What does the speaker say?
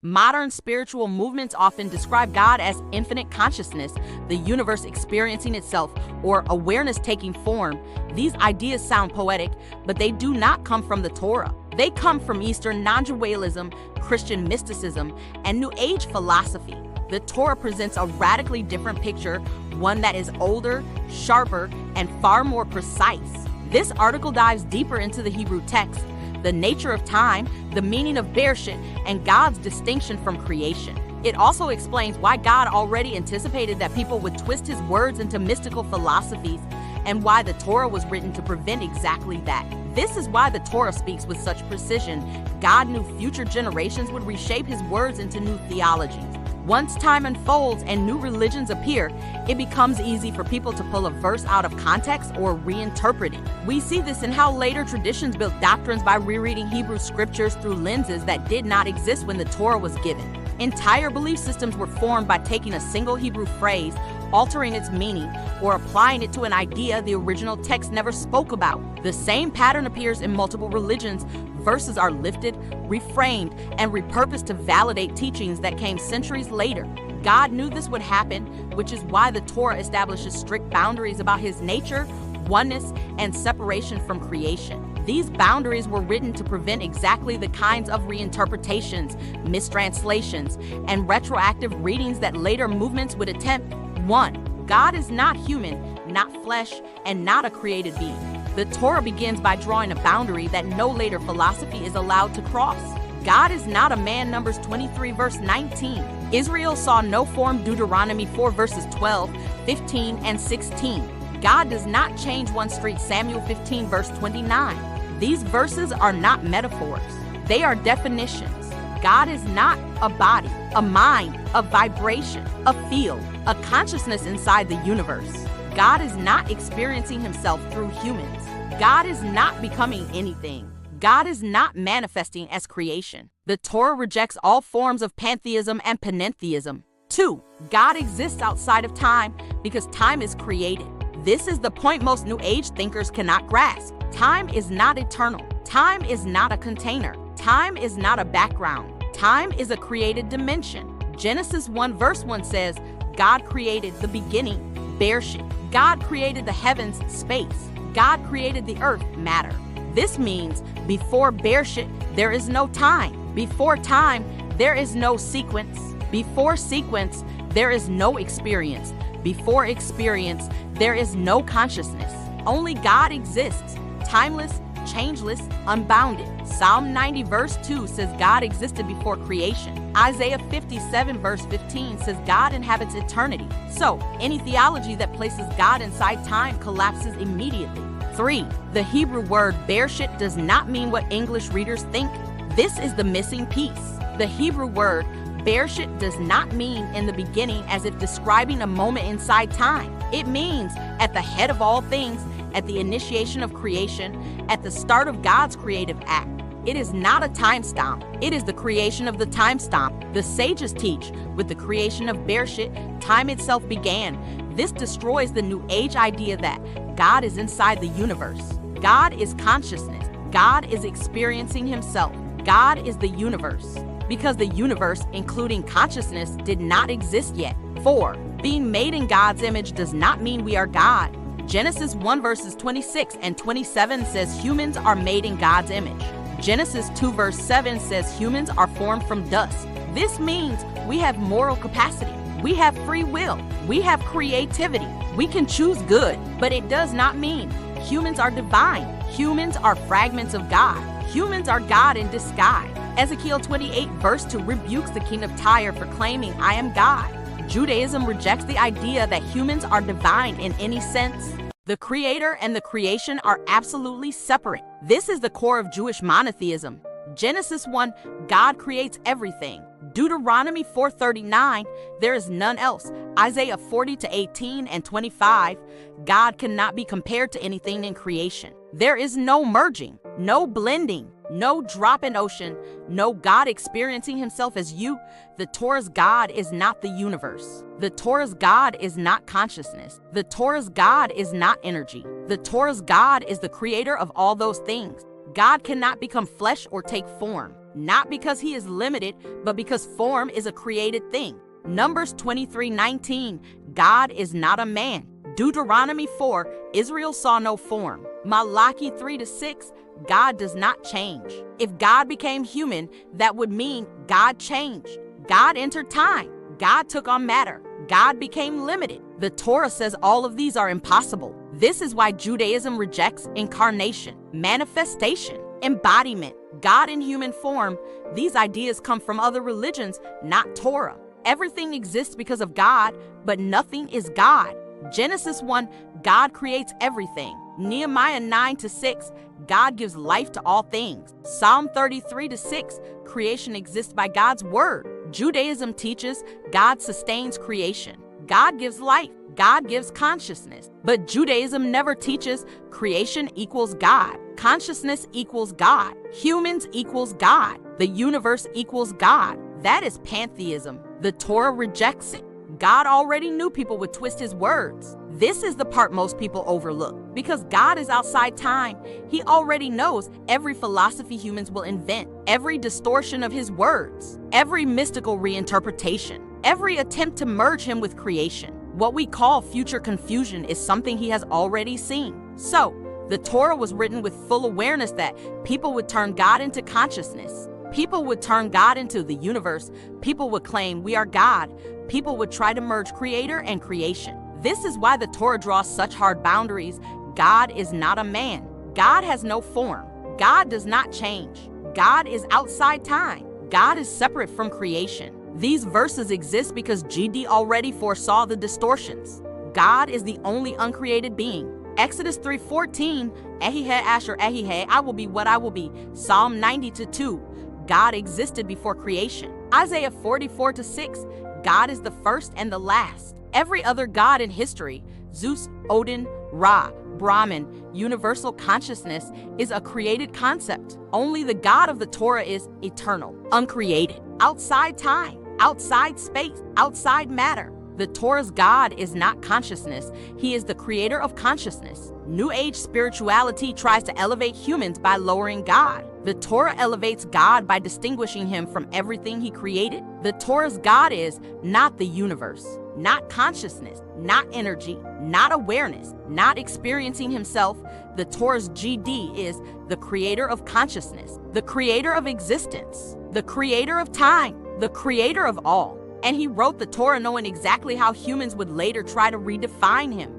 Modern spiritual movements often describe God as infinite consciousness, the universe experiencing itself, or awareness taking form. These ideas sound poetic, but they do not come from the Torah. They come from Eastern non-dualism, Christian mysticism, and New Age philosophy. The Torah presents a radically different picture, one that is older, sharper, and far more precise. This article dives deeper into the Hebrew text, the nature of time, the meaning of Bereshit, and God's distinction from creation. It also explains why God already anticipated that people would twist his words into mystical philosophies, and why the Torah was written to prevent exactly that. This is why the Torah speaks with such precision. God knew future generations would reshape his words into new theologies. Once time unfolds and new religions appear, it becomes easy for people to pull a verse out of context or reinterpret it. We see this in how later traditions built doctrines by rereading Hebrew scriptures through lenses that did not exist when the Torah was given. Entire belief systems were formed by taking a single Hebrew phrase, altering its meaning, or applying it to an idea the original text never spoke about. The same pattern appears in multiple religions. Verses are lifted, reframed, and repurposed to validate teachings that came centuries later. God knew this would happen, which is why the Torah establishes strict boundaries about his nature, oneness, and separation from creation. These boundaries were written to prevent exactly the kinds of reinterpretations, mistranslations, and retroactive readings that later movements would attempt. 1. God is not human, not flesh, and not a created being. The Torah begins by drawing a boundary that no later philosophy is allowed to cross. God is not a man, Numbers 23 verse 19. Israel saw no form, Deuteronomy 4 verses 12, 15, and 16. God does not change, 1 Street, Samuel 15 verse 29. These verses are not metaphors. They are definitions. God is not a body, a mind, a vibration, a field, a consciousness inside the universe. God is not experiencing himself through humans. God is not becoming anything. God is not manifesting as creation. The Torah rejects all forms of pantheism and panentheism. 2. God exists outside of time because time is created. This is the point most New Age thinkers cannot grasp. Time is not eternal. Time is not a container. Time is not a background. Time is a created dimension. Genesis 1 verse 1 says, God created the beginning, Bereshit. God created the heavens, space. God created the earth, matter. This means before Bereshit, there is no time. Before time, there is no sequence. Before sequence, there is no experience. Before experience, there is no consciousness. Only God exists, timeless, changeless, unbounded. Psalm 90 verse 2 says God existed before creation. Isaiah 57 verse 15 says God inhabits eternity. So, any theology that places God inside time collapses immediately. 3. The Hebrew word Bereshit does not mean what English readers think. This is the missing piece. The Hebrew word Bereshit does not mean in the beginning as if describing a moment inside time. It means at the head of all things, at the initiation of creation, at the start of God's creative act. It is not a time stamp. It is the creation of the time stamp. The sages teach, with the creation of Bereshit, time itself began. This destroys the New Age idea that God is inside the universe. God is consciousness. God is experiencing himself. God is the universe. Because the universe, including consciousness, did not exist yet. 4. Being made in God's image does not mean we are God. Genesis 1 verses 26 and 27 says humans are made in God's image. Genesis 2 verse 7 says humans are formed from dust. This means we have moral capacity. We have free will. We have creativity. We can choose good, but it does not mean humans are divine. Humans are fragments of God. Humans are God in disguise. Ezekiel 28 verse 2 rebukes the king of Tyre for claiming, I am God. Judaism rejects the idea that humans are divine in any sense. The creator and the creation are absolutely separate. This is the core of Jewish monotheism. Genesis 1, God creates everything. Deuteronomy 4:39, there is none else. Isaiah 40-18 and 25, God cannot be compared to anything in creation. There is no merging, no blending, no drop in ocean, no God experiencing himself as you. The Torah's God is not the universe. The Torah's God is not consciousness. The Torah's God is not energy. The Torah's God is the creator of all those things. God cannot become flesh or take form. not because he is limited, but because form is a created thing. Numbers 23:19, God is not a man. Deuteronomy 4, Israel saw no form. Malachi 3-6, God does not change. If God became human, that would mean God changed. God entered time. God took on matter. God became limited. The Torah says all of these are impossible. This is why Judaism rejects incarnation, manifestation, embodiment, God in human form. These ideas come from other religions, not Torah. Everything exists because of God, but nothing is God. Genesis 1, God creates everything. Nehemiah 9-6, God gives life to all things. Psalm 33-6, creation exists by God's word. Judaism teaches God sustains creation. God gives life. God gives consciousness. But Judaism never teaches creation equals God. Consciousness equals God. Humans equals God. The universe equals God. That is pantheism. The Torah rejects it. God already knew people would twist his words. This is the part most people overlook. Because God is outside time, he already knows every philosophy humans will invent, every distortion of his words, every mystical reinterpretation, every attempt to merge him with creation. What we call future confusion is something he has already seen. So, the Torah was written with full awareness that people would turn God into consciousness. People would turn God into the universe. People would claim we are God. People would try to merge creator and creation. This is why the Torah draws such hard boundaries. God is not a man. God has no form. God does not change. God is outside time. God is separate from creation. These verses exist because GD already foresaw the distortions. God is the only uncreated being. Exodus 3:14, Ehiheh Asher Ehiheh, I will be what I will be. Psalm 90-2, God existed before creation. Isaiah 44-6, God is the first and the last. Every other god in history, Zeus, Odin, Ra, Brahman, universal consciousness, is a created concept. Only the God of the Torah is eternal, uncreated, outside time, outside space, outside matter. The Torah's God is not consciousness. He is the creator of consciousness. New Age spirituality tries to elevate humans by lowering God. The Torah elevates God by distinguishing him from everything he created. The Torah's God is not the universe, not consciousness, not energy, not awareness, not experiencing himself. The Torah's GD is the creator of consciousness, the creator of existence, the creator of time, the creator of all. And he wrote the Torah knowing exactly how humans would later try to redefine him.